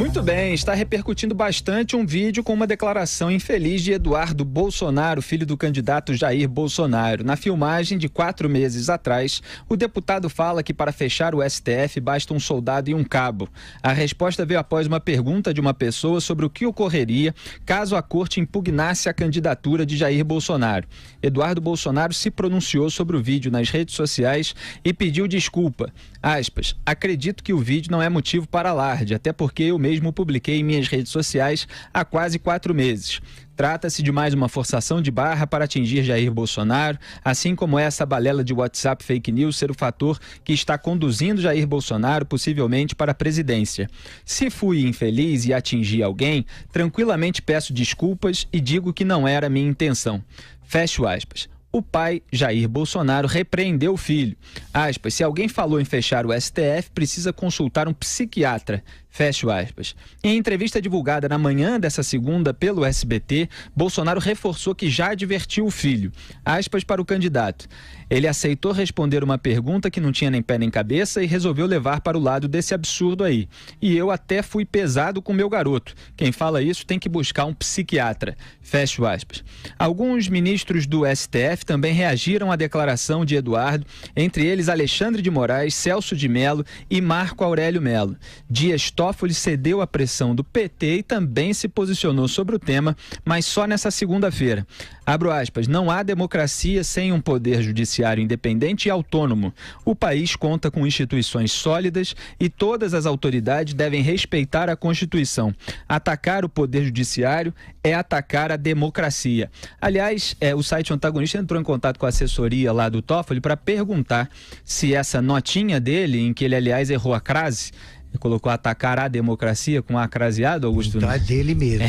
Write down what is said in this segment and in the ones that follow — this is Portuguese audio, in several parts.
Muito bem, está repercutindo bastante um vídeo com uma declaração infeliz de Eduardo Bolsonaro, filho do candidato Jair Bolsonaro. Na filmagem de 4 meses atrás, o deputado fala que para fechar o STF basta um soldado e um cabo. A resposta veio após uma pergunta de uma pessoa sobre o que ocorreria caso a corte impugnasse a candidatura de Jair Bolsonaro. Eduardo Bolsonaro se pronunciou sobre o vídeo nas redes sociais e pediu desculpa. Aspas, acredito que o vídeo não é motivo para alarde, até porque eu mesmo publiquei em minhas redes sociais há quase 4 meses. Trata-se de mais uma forçação de barra para atingir Jair Bolsonaro, assim como essa balela de WhatsApp fake news ser o fator que está conduzindo Jair Bolsonaro possivelmente para a presidência. Se fui infeliz e atingi alguém, tranquilamente peço desculpas e digo que não era minha intenção. Fecho aspas. O pai, Jair Bolsonaro, repreendeu o filho. Aspas, se alguém falou em fechar o STF, precisa consultar um psiquiatra. Fecho aspas. Em entrevista divulgada na manhã dessa segunda pelo SBT, Bolsonaro reforçou que já advertiu o filho. Aspas para o candidato. Ele aceitou responder uma pergunta que não tinha nem pé nem cabeça e resolveu levar para o lado desse absurdo aí. E eu até fui pesado com meu garoto. Quem fala isso tem que buscar um psiquiatra. Fecho aspas. Alguns ministros do STF também reagiram à declaração de Eduardo, entre eles Alexandre de Moraes, Celso de Mello e Marco Aurélio Mello. Dias Toffoli cedeu à pressão do PT e também se posicionou sobre o tema, mas só nessa segunda-feira. Abro aspas, não há democracia sem um poder judiciário independente e autônomo. O país conta com instituições sólidas e todas as autoridades devem respeitar a Constituição. Atacar o poder judiciário é atacar a democracia. Aliás, o site Antagonista entrou em contato com a assessoria lá do Toffoli para perguntar se essa notinha dele, em que ele, aliás, errou a crase, colocou atacar a democracia com a craseado, Augusto? Então é dele mesmo.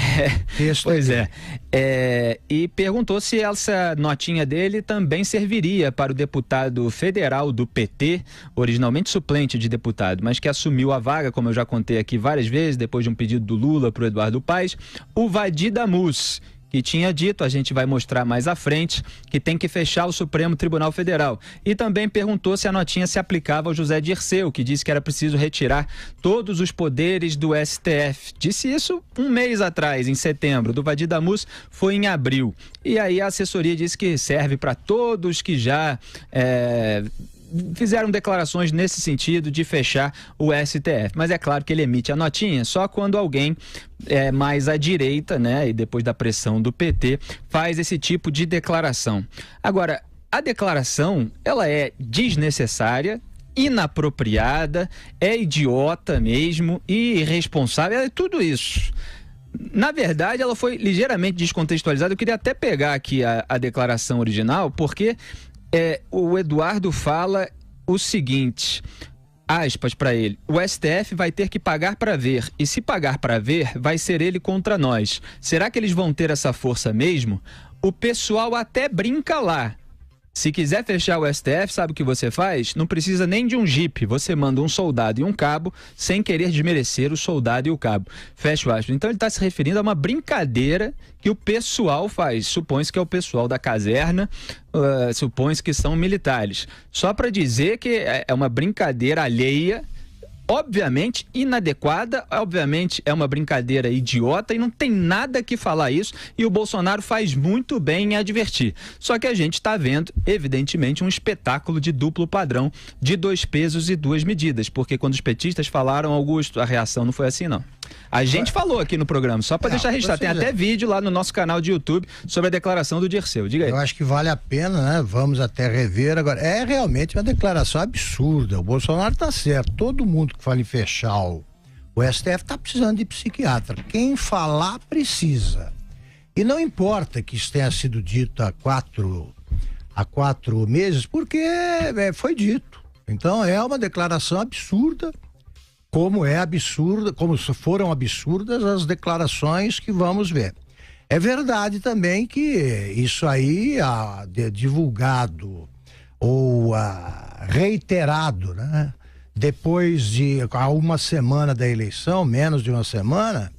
Pois é. E perguntou se essa notinha dele também serviria para o deputado federal do PT, originalmente suplente de deputado, mas que assumiu a vaga, como eu já contei aqui várias vezes, depois de um pedido do Lula para o Eduardo Paes, o Vadir Damus, que tinha dito, a gente vai mostrar mais à frente, que tem que fechar o Supremo Tribunal Federal. E também perguntou se a notinha se aplicava ao José Dirceu, que disse que era preciso retirar todos os poderes do STF. Disse isso um mês atrás, em setembro. Do Vadir Damus foi em abril. E aí a assessoria disse que serve para todos que já fizeram declarações nesse sentido de fechar o STF. Mas é claro que ele emite a notinha só quando alguém mais à direita, né, e depois da pressão do PT, faz esse tipo de declaração. Agora, a declaração, ela é desnecessária, inapropriada, é idiota mesmo, irresponsável, é tudo isso. Na verdade, ela foi ligeiramente descontextualizada. Eu queria até pegar aqui a declaração original, porque o Eduardo fala o seguinte, aspas para ele, o STF vai ter que pagar para ver, e se pagar para ver, vai ser ele contra nós. Será que eles vão ter essa força mesmo? O pessoal até brinca lá. Se quiser fechar o STF, sabe o que você faz? Não precisa nem de um jipe, você manda um soldado e um cabo, sem querer desmerecer o soldado e o cabo. Fecha o aspas. Então ele está se referindo a uma brincadeira que o pessoal faz. Supõe-se que é o pessoal da caserna, supõe-se que são militares. Só para dizer que é uma brincadeira alheia, obviamente inadequada, obviamente é uma brincadeira idiota e não tem nada que falar isso, e o Bolsonaro faz muito bem em advertir. Só que a gente está vendo, evidentemente, um espetáculo de duplo padrão, de 2 pesos e 2 medidas, porque quando os petistas falaram, Augusto, a reação não foi assim, não. A gente falou aqui no programa, só para deixar registrado, tem até vídeo lá no nosso canal de YouTube sobre a declaração do Dirceu. Diga aí. Eu acho que vale a pena, né? Vamos até rever agora. É realmente uma declaração absurda. O Bolsonaro tá certo. Todo mundo que fala em fechar o STF tá precisando de psiquiatra. Quem falar precisa. E não importa que isso tenha sido dito há 4 meses, porque foi dito. Então é uma declaração absurda. Como foram absurdas as declarações que vamos ver. É verdade também que isso aí, divulgado ou reiterado, né? Depois de uma semana da eleição, menos de uma semana,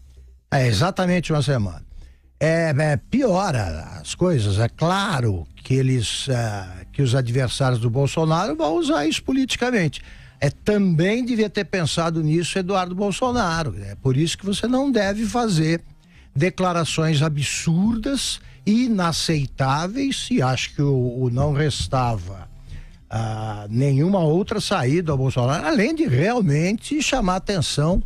exatamente uma semana, piora as coisas. É claro que que os adversários do Bolsonaro vão usar isso politicamente. também devia ter pensado nisso Eduardo Bolsonaro. É por isso que você não deve fazer declarações absurdas, inaceitáveis, e acho que o não restava nenhuma outra saída ao Bolsonaro, além de realmente chamar a atenção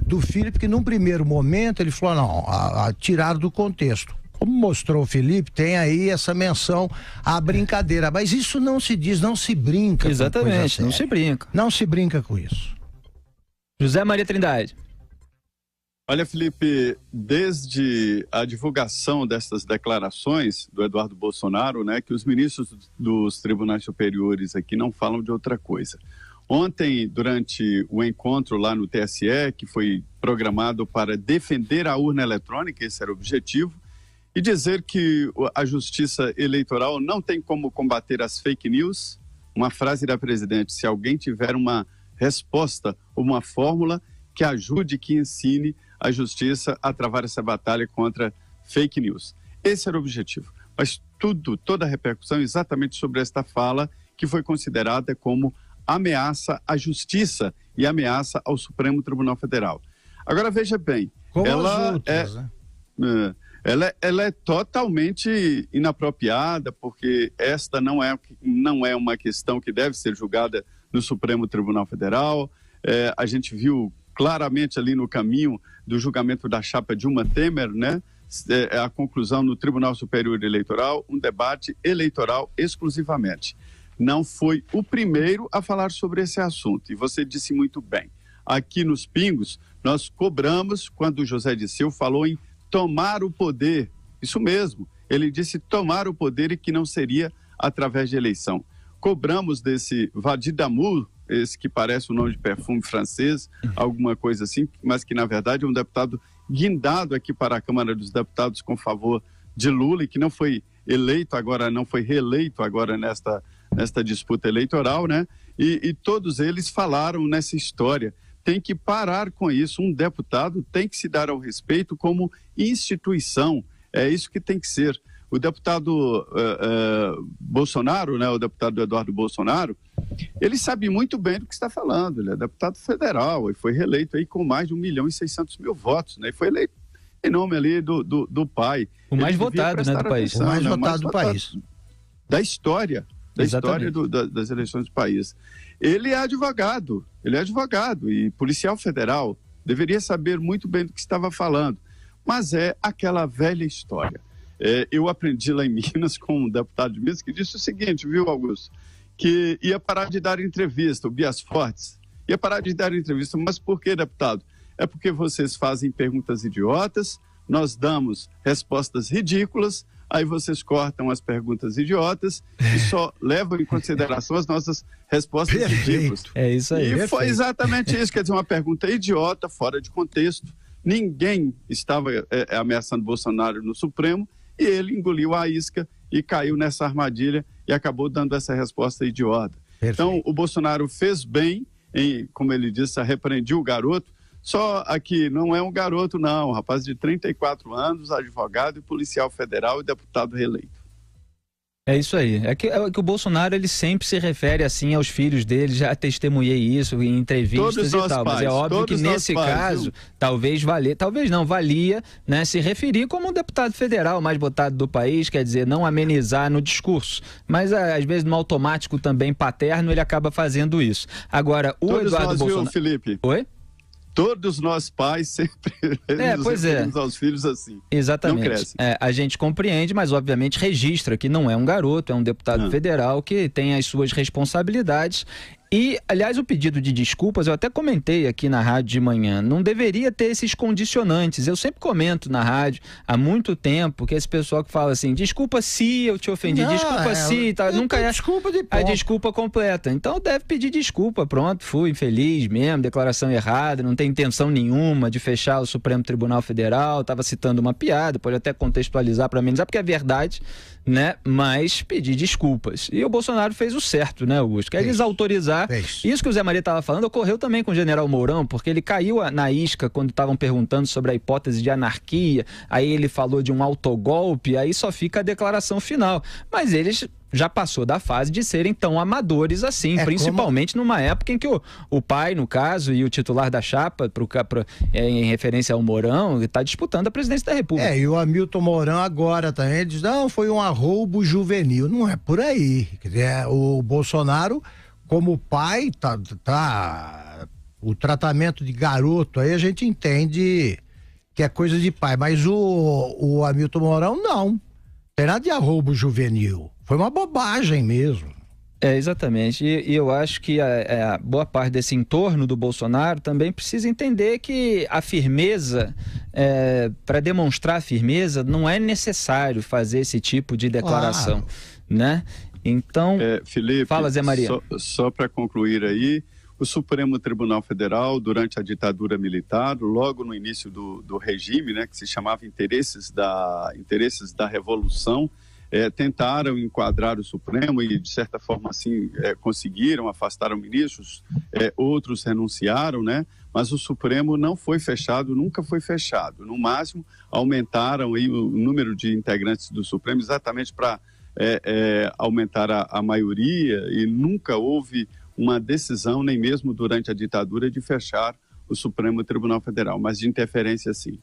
do Felipe, que num primeiro momento ele falou, não, tirar do contexto. Como mostrou o Felipe, tem aí essa menção à brincadeira, mas isso não se diz, não se brinca. Exatamente, não se brinca. Não se brinca com isso. José Maria Trindade. Olha, Felipe, desde a divulgação dessas declarações do Eduardo Bolsonaro, né, que os ministros dos tribunais superiores aqui não falam de outra coisa. Ontem, durante o encontro lá no TSE, que foi programado para defender a urna eletrônica, esse era o objetivo, e dizer que a justiça eleitoral não tem como combater as fake news, uma frase da presidente, se alguém tiver uma resposta ou uma fórmula que ajude, que ensine a justiça a travar essa batalha contra fake news. Esse era o objetivo. Mas toda a repercussão é exatamente sobre esta fala que foi considerada como ameaça à justiça e ameaça ao Supremo Tribunal Federal. Agora, veja bem, ela é totalmente inapropriada, porque esta não é uma questão que deve ser julgada no Supremo Tribunal Federal. A gente viu claramente ali no caminho do julgamento da chapa Dilma Temer, né? A conclusão no Tribunal Superior Eleitoral, um debate eleitoral exclusivamente. Não foi o primeiro a falar sobre esse assunto, e você disse muito bem. Aqui nos Pingos, nós cobramos, quando o José Disseu falou em tomar o poder, isso mesmo, ele disse tomar o poder e que não seria através de eleição. Cobramos desse Vadidamou, esse que parece o nome de perfume francês, alguma coisa assim, mas que na verdade é um deputado guindado aqui para a Câmara dos Deputados com favor de Lula e que não foi eleito agora, não foi reeleito agora nesta disputa eleitoral, né? E todos eles falaram nessa história. Tem que parar com isso, um deputado tem que se dar ao respeito como instituição, é isso que tem que ser. O deputado Bolsonaro, né, o deputado Eduardo Bolsonaro, ele sabe muito bem do que está falando, ele é deputado federal e foi reeleito aí com mais de 1.600.000 votos, né, e foi eleito em nome ali do pai. O mais votado, né, do país. O mais votado do país. Da história das eleições do país. Ele é advogado e policial federal, deveria saber muito bem do que estava falando, mas é aquela velha história. Eu aprendi lá em Minas com um deputado de Minas que disse o seguinte, viu, Augusto? Que ia parar de dar entrevista, o Bias Fortes, ia parar de dar entrevista. Mas por que, deputado? É porque vocês fazem perguntas idiotas, nós damos respostas ridículas, aí vocês cortam as perguntas idiotas e só levam em consideração as nossas respostas ridículas. É isso aí. E foi exatamente isso, quer dizer, uma pergunta idiota, fora de contexto. Ninguém estava ameaçando Bolsonaro no Supremo, e ele engoliu a isca e caiu nessa armadilha e acabou dando essa resposta idiota. Perfeito. Então, o Bolsonaro fez bem, como ele disse, repreendiu o garoto, só aqui não é um garoto não, um rapaz de 34 anos, advogado e policial federal e deputado reeleito. É isso aí. É que o Bolsonaro, ele sempre se refere assim aos filhos dele, já testemunhei isso em entrevistas e tal, mas é óbvio que nesse caso, valia, né, se referir como um deputado federal mais votado do país, quer dizer, não amenizar no discurso, mas às vezes no automático também paterno ele acaba fazendo isso. Agora, o Eduardo Bolsonaro... Viu, Felipe? Oi? Todos nós pais sempre nos aos filhos assim. Exatamente. Não crescem. A gente compreende, mas obviamente registra que não é um garoto, é um deputado federal que tem as suas responsabilidades. E, aliás, o pedido de desculpas, eu até comentei aqui na rádio de manhã, não deveria ter esses condicionantes. Eu sempre comento na rádio, há muito tempo, que esse pessoal que fala assim, desculpa se eu te ofendi, desculpa se, tá, nunca é a desculpa completa. Então deve pedir desculpa, pronto, fui infeliz mesmo, declaração errada, não tem intenção nenhuma de fechar o Supremo Tribunal Federal, estava citando uma piada, pode até contextualizar para amenizar, porque é verdade, né? Mas pedir desculpas. E o Bolsonaro fez o certo, né, Augusto? Quer desautorizar. Isso que o Zé Maria estava falando ocorreu também com o general Mourão, porque ele caiu na isca quando estavam perguntando sobre a hipótese de anarquia, aí ele falou de um autogolpe, aí só fica a declaração final. Mas eles já passou da fase de serem tão amadores assim, principalmente numa época em que o pai, no caso, e o titular da chapa, em referência ao Mourão, está disputando a presidência da República. E o Hamilton Mourão agora também, ele diz, não, foi um arroubo juvenil. Não é por aí. Quer dizer, o Bolsonaro, como pai, o tratamento de garoto aí a gente entende que é coisa de pai, mas o Hamilton Mourão não tem nada de arroubo juvenil, foi uma bobagem mesmo. Exatamente, e eu acho que a boa parte desse entorno do Bolsonaro também precisa entender que a firmeza, para demonstrar a firmeza, não é necessário fazer esse tipo de declaração, né? Então, Felipe, fala, Zé Maria. Só para concluir aí, o Supremo Tribunal Federal, durante a ditadura militar, logo no início do regime, né, que se chamava Interesses da Revolução, tentaram enquadrar o Supremo e, de certa forma, assim, conseguiram, afastaram ministros, outros renunciaram, né? Mas o Supremo não foi fechado, nunca foi fechado. No máximo, aumentaram aí o número de integrantes do Supremo exatamente para aumentar a maioria, e nunca houve uma decisão, nem mesmo durante a ditadura, de fechar o Supremo Tribunal Federal, mas de interferência sim.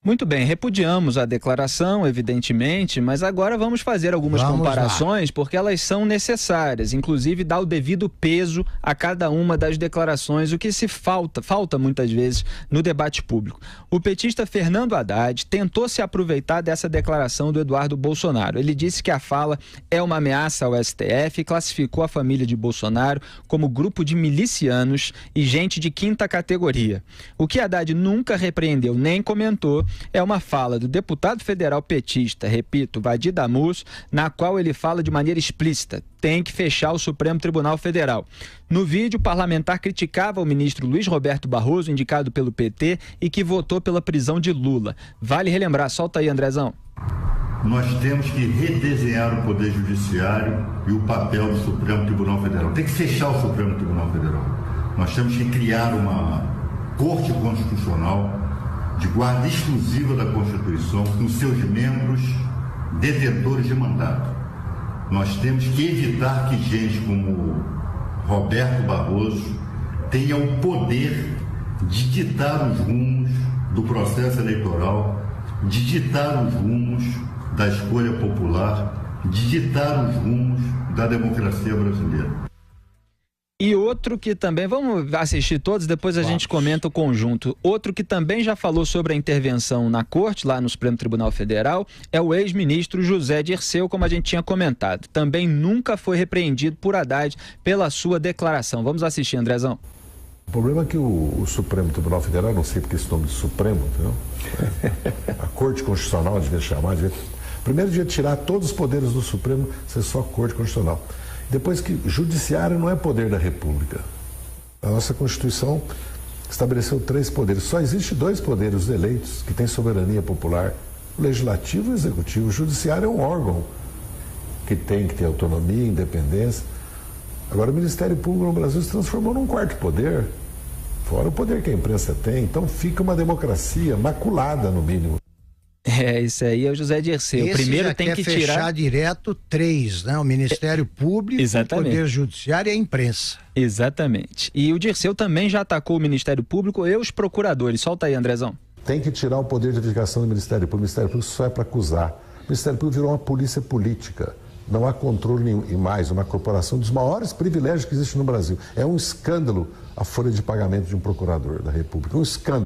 Muito bem, repudiamos a declaração, evidentemente, mas agora vamos fazer algumas comparações, porque elas são necessárias, inclusive dar o devido peso a cada uma das declarações, o que se falta muitas vezes no debate público. O petista Fernando Haddad tentou se aproveitar dessa declaração do Eduardo Bolsonaro. Ele disse que a fala é uma ameaça ao STF e classificou a família de Bolsonaro como grupo de milicianos e gente de quinta categoria. O que Haddad nunca repreendeu nem comentou é uma fala do deputado federal petista, repito, Vadir Damus, na qual ele fala de maneira explícita: tem que fechar o Supremo Tribunal Federal. No vídeo, o parlamentar criticava o ministro Luiz Roberto Barroso, indicado pelo PT, e que votou pela prisão de Lula. Vale relembrar, solta aí, Andrezão. Nós temos que redesenhar o Poder Judiciário e o papel do Supremo Tribunal Federal. Tem que fechar o Supremo Tribunal Federal. Nós temos que criar uma Corte Constitucional de guarda exclusiva da Constituição, com seus membros detentores de mandato. Nós temos que evitar que gente como Roberto Barroso tenha o poder de ditar os rumos do processo eleitoral, de ditar os rumos da escolha popular, de ditar os rumos da democracia brasileira. E outro que também, vamos assistir todos, depois a gente comenta o conjunto. Outro que também já falou sobre a intervenção na corte, lá no Supremo Tribunal Federal, é o ex-ministro José Dirceu, como a gente tinha comentado. Também nunca foi repreendido por Haddad pela sua declaração. Vamos assistir, Andrezão. O problema é que o Supremo Tribunal Federal, não sei porque esse nome de Supremo, entendeu? A Corte Constitucional devia chamar, primeiro devia tirar todos os poderes do Supremo, ser só Corte Constitucional. Depois que judiciário não é poder da República. A nossa Constituição estabeleceu 3 poderes. Só existe 2 poderes, os eleitos, que têm soberania popular: o legislativo e o executivo. O judiciário é um órgão que tem que ter autonomia, independência. Agora, o Ministério Público no Brasil se transformou num 4º poder, fora o poder que a imprensa tem. Então fica uma democracia maculada, no mínimo. Isso aí é o José Dirceu. Primeiro tem que fechar direto 3, né? O Ministério Público, o Poder Judiciário e a imprensa. Exatamente. E o Dirceu também já atacou o Ministério Público e os procuradores. Solta aí, Andrezão. Tem que tirar o poder de verificação do Ministério Público. O Ministério Público só é para acusar. O Ministério Público virou uma polícia política. Não há controle nenhum. E mais, uma corporação dos maiores privilégios que existe no Brasil. É um escândalo a folha de pagamento de um procurador da República. Um escândalo.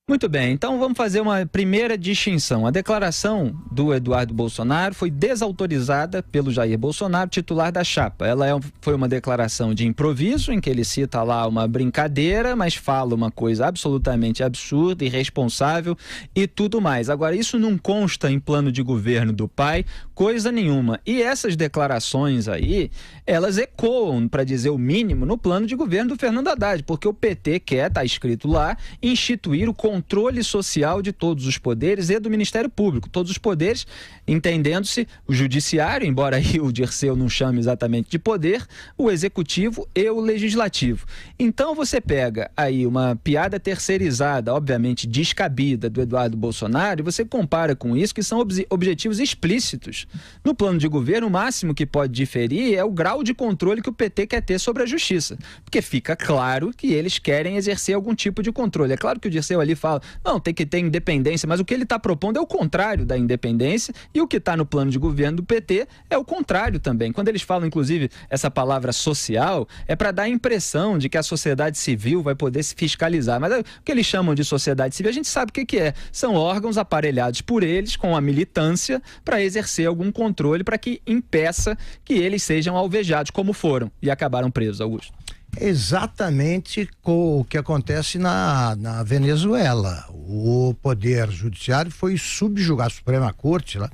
Muito bem, então vamos fazer uma primeira distinção. A declaração do Eduardo Bolsonaro foi desautorizada pelo Jair Bolsonaro, titular da chapa. Ela foi uma declaração de improviso, em que ele cita lá uma brincadeira, mas fala uma coisa absolutamente absurda, irresponsável e tudo mais. Agora, isso não consta em plano de governo do pai, coisa nenhuma. E essas declarações aí, elas ecoam, para dizer o mínimo, no plano de governo do Fernando Haddad, porque o PT quer, está escrito lá, instituir o controle controle social de todos os poderes e do Ministério Público. Todos os poderes, entendendo-se o judiciário, embora aí o Dirceu não chame exatamente de poder, o executivo e o legislativo. Então você pega aí uma piada terceirizada, obviamente descabida, do Eduardo Bolsonaro, e você compara com isso, que são objetivos explícitos. No plano de governo, o máximo que pode diferir é o grau de controle que o PT quer ter sobre a justiça, porque fica claro que eles querem exercer algum tipo de controle. É claro que o Dirceu ali fala, não, tem que ter independência, mas o que ele está propondo é o contrário da independência, e o que está no plano de governo do PT é o contrário também. Quando eles falam, inclusive, essa palavra social, é para dar a impressão de que a sociedade civil vai poder se fiscalizar, mas o que eles chamam de sociedade civil, a gente sabe o que é. São órgãos aparelhados por eles, com a militância, para exercer algum controle, para que impeça que eles sejam alvejados, como foram, e acabaram presos, Augusto. Exatamente o que acontece na Venezuela. O poder judiciário foi subjugado, a Suprema Corte, lá,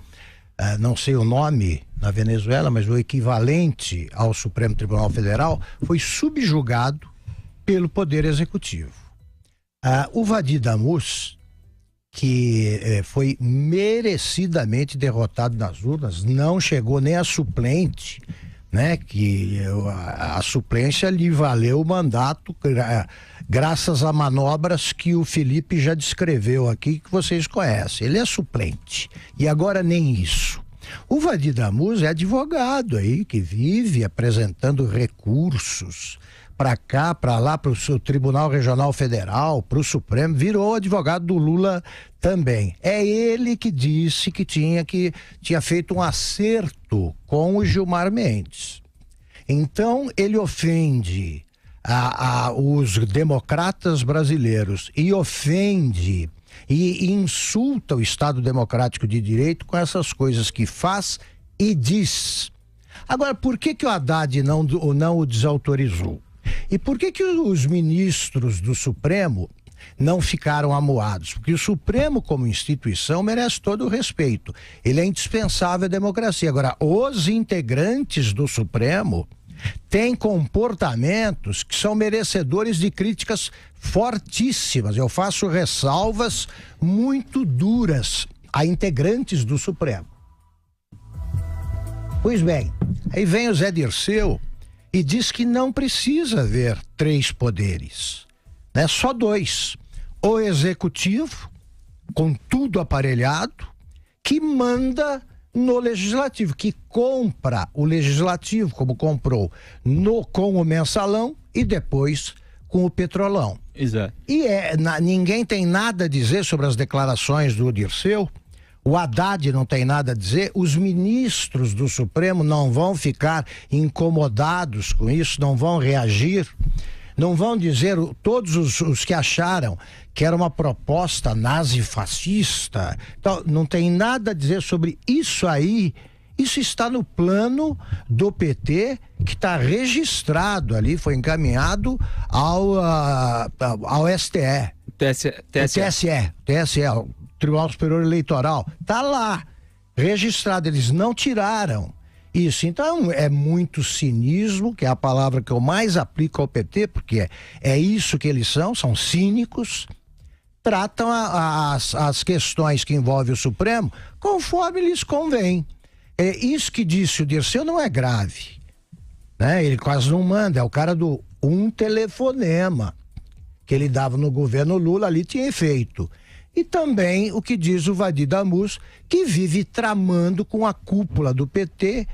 não sei o nome na Venezuela, mas o equivalente ao Supremo Tribunal Federal, foi subjugado pelo poder executivo. O Vadi Damus, que foi merecidamente derrotado nas urnas, não chegou nem a suplente, né? Que a suplência lhe valeu o mandato graças a manobras que o Felipe já descreveu aqui, que vocês conhecem. Ele é suplente e agora nem isso. O Vadi Damus é advogado aí, que vive apresentando recursos para cá, para lá, para o Tribunal Regional Federal, para o Supremo, virou advogado do Lula também. É ele que disse que tinha feito um acerto com o Gilmar Mendes. Então, ele ofende os democratas brasileiros e ofende e insulta o Estado Democrático de Direito com essas coisas que faz e diz. Agora, por que o Haddad não o desautorizou? E por que os ministros do Supremo não ficaram amuados? Porque o Supremo, como instituição, merece todo o respeito. Ele é indispensável à democracia. Agora, os integrantes do Supremo têm comportamentos que são merecedores de críticas fortíssimas. Eu faço ressalvas muito duras a integrantes do Supremo. Pois bem, aí vem o Zé Dirceu e diz que não precisa haver 3 poderes, né? Só 2. O executivo, com tudo aparelhado, que manda no legislativo, que compra o legislativo, como comprou com o mensalão e depois com o petrolão. Exato. E ninguém tem nada a dizer sobre as declarações do Dirceu. O Haddad não tem nada a dizer, os ministros do Supremo não vão ficar incomodados com isso, não vão reagir, não vão dizer, todos os que acharam que era uma proposta nazi-fascista, então, não tem nada a dizer sobre isso aí. Isso está no plano do PT, que está registrado ali, foi encaminhado ao STE. TSE, Tribunal Superior Eleitoral, tá lá, registrado, eles não tiraram isso. Então é muito cinismo, que é a palavra que eu mais aplico ao PT, porque é isso que eles são cínicos, tratam as questões que envolvem o Supremo conforme lhes convém. Isso que disse o Dirceu não é grave, né? Ele quase não manda, é o cara do telefonema que ele dava no governo Lula, ali tinha efeito. E também o que diz o Vadi Damus, que vive tramando com a cúpula do PT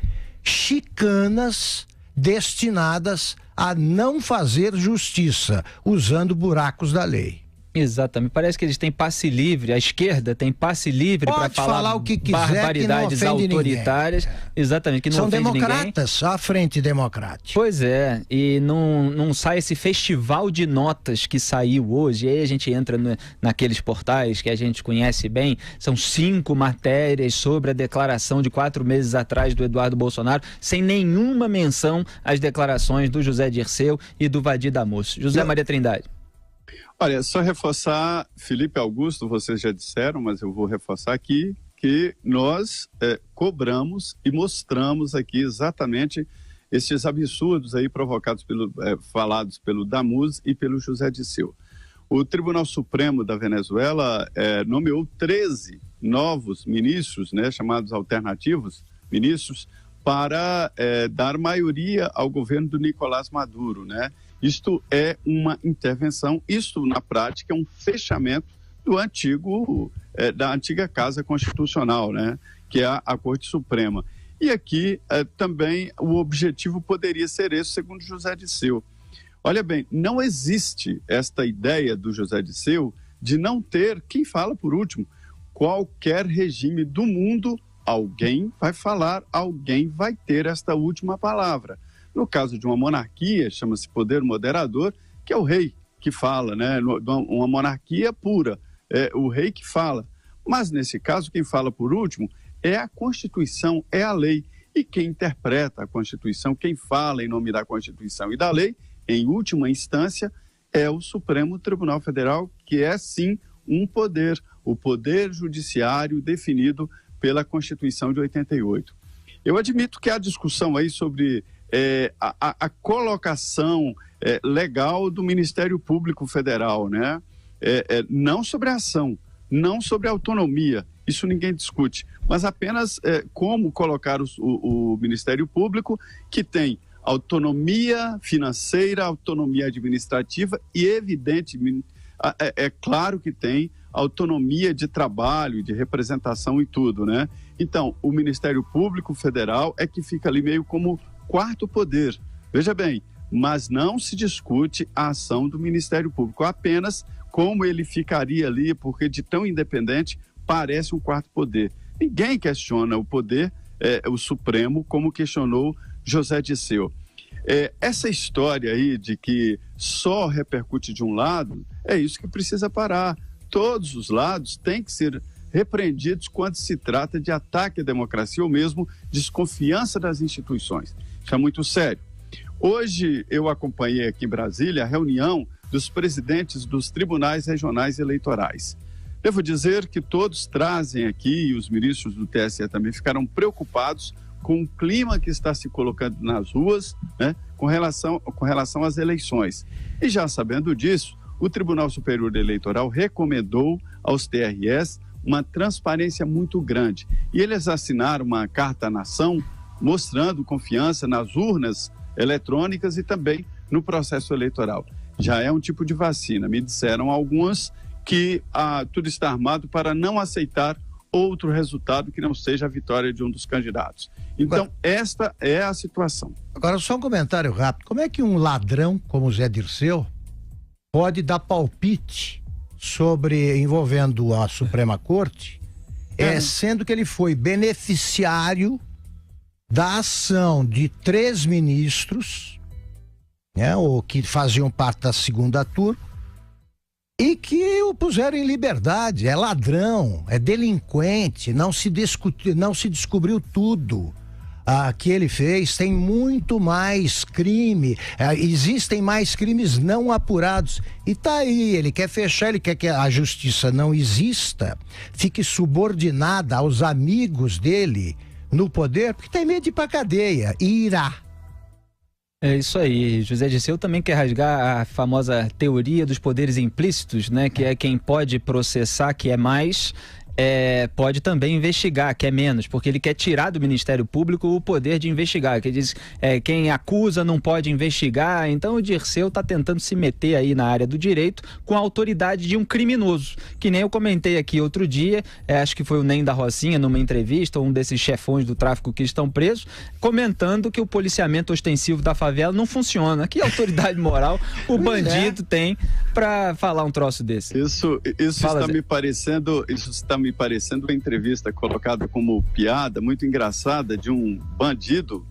chicanas destinadas a não fazer justiça, usando buracos da lei. Exatamente, parece que eles têm passe livre, a esquerda tem passe livre para falar o que quiser, barbaridades que não ofende autoritárias. Ninguém. Exatamente, que não são ofende democratas, ninguém. à frente democrática. Pois é, e não sai esse festival de notas que saiu hoje, e aí a gente entra naqueles portais que a gente conhece bem, são 5 matérias sobre a declaração de 4 meses atrás do Eduardo Bolsonaro, sem nenhuma menção às declarações do José Dirceu e do Vadi Damus. José Maria Trindade. Olha, só reforçar, Felipe Augusto, vocês já disseram, mas eu vou reforçar aqui, que nós cobramos e mostramos aqui exatamente esses absurdos aí provocados falados pelo Damus e pelo José Dirceu. o Tribunal Supremo da Venezuela nomeou 13 novos ministros, né, chamados alternativos ministros, para dar maioria ao governo do Nicolás Maduro, né? Isto é uma intervenção, isto na prática é um fechamento da antiga Casa Constitucional, né? Que é a Corte Suprema. E aqui também o objetivo poderia ser esse, segundo José Disseu. Olha bem, não existe esta ideia do José Disseu de não ter quem fala por último. Qualquer regime do mundo, alguém vai falar, alguém vai ter esta última palavra. No caso de uma monarquia, chama-se poder moderador, que é o rei que fala, né? Uma monarquia pura, é o rei que fala. Mas nesse caso, quem fala por último é a Constituição, é a lei. E quem interpreta a Constituição, quem fala em nome da Constituição e da lei, em última instância, é o Supremo Tribunal Federal, que é sim um poder, o poder judiciário definido pela Constituição de 88. Eu admito que há discussão aí sobre a colocação legal do Ministério Público Federal, né? Não sobre a ação, não sobre a autonomia, isso ninguém discute, mas apenas como colocar o Ministério Público, que tem autonomia financeira, autonomia administrativa e, evidentemente, é claro que tem autonomia de trabalho, de representação e tudo, né? Então, o Ministério Público Federal é que fica ali meio como quarto poder. Veja bem, mas não se discute a ação do Ministério Público, apenas como ele ficaria ali, porque de tão independente parece um quarto poder. Ninguém questiona o poder, o Supremo, como questionou José Disseu. Essa história aí de que só repercute de um lado, é isso que precisa parar. Todos os lados têm que ser repreendidos quando se trata de ataque à democracia ou mesmo desconfiança das instituições. Isso é muito sério. Hoje eu acompanhei aqui em Brasília a reunião dos presidentes dos tribunais regionais eleitorais. Devo dizer que todos trazem aqui, e os ministros do TSE também ficaram preocupados com o clima que está se colocando nas ruas, né, com relação às eleições. E já sabendo disso, o Tribunal Superior Eleitoral recomendou aos TREs uma transparência muito grande. E eles assinaram uma carta à nação mostrando confiança nas urnas eletrônicas e também no processo eleitoral. Já é um tipo de vacina. Me disseram algumas que tudo está armado para não aceitar outro resultado que não seja a vitória de um dos candidatos. Então, esta é a situação. Agora, só um comentário rápido. Como é que um ladrão como o Zé Dirceu pode dar palpite envolvendo a Suprema Corte, sendo que ele foi beneficiário da ação de 3 ministros, né, ou que faziam parte da segunda turma, e que o puseram em liberdade? É ladrão, é delinquente, não se descobriu tudo que ele fez, tem muito mais crime, existem mais crimes não apurados, e tá aí, ele quer fechar, ele quer que a justiça não exista, fique subordinada aos amigos dele no poder, porque tem medo de ir pra cadeia, e irá. É isso aí, José Disseu também quer rasgar a famosa teoria dos poderes implícitos, né? Que é quem pode processar, que é mais, pode também investigar, que é menos, porque ele quer tirar do Ministério Público o poder de investigar, que diz quem acusa não pode investigar. Então o Dirceu está tentando se meter aí na área do direito com a autoridade de um criminoso, que nem eu comentei aqui outro dia, acho que foi o Nem da Rocinha numa entrevista, um desses chefões do tráfico que estão presos, comentando que o policiamento ostensivo da favela não funciona. Que autoridade moral o bandido tem para falar um troço desse? Isso está me parecendo uma entrevista colocada como piada, muito engraçada, de um bandido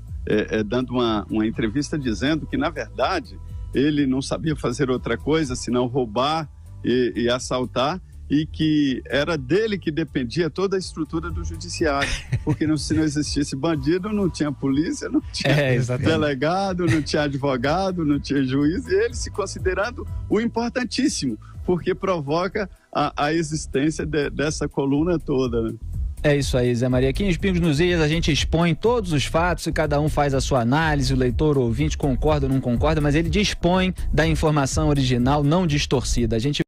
dando uma entrevista dizendo que, na verdade, ele não sabia fazer outra coisa senão roubar e assaltar, e que era dele que dependia toda a estrutura do judiciário, porque se não existisse bandido, não tinha polícia, não tinha delegado, não tinha advogado, não tinha juiz, e ele se considerando o importantíssimo, porque provoca a existência dessa coluna toda, né? É isso aí, Zé Maria. Aqui em Pingos nos Is a gente expõe todos os fatos e cada um faz a sua análise, o leitor ou ouvinte concorda ou não concorda, mas ele dispõe da informação original, não distorcida. A gente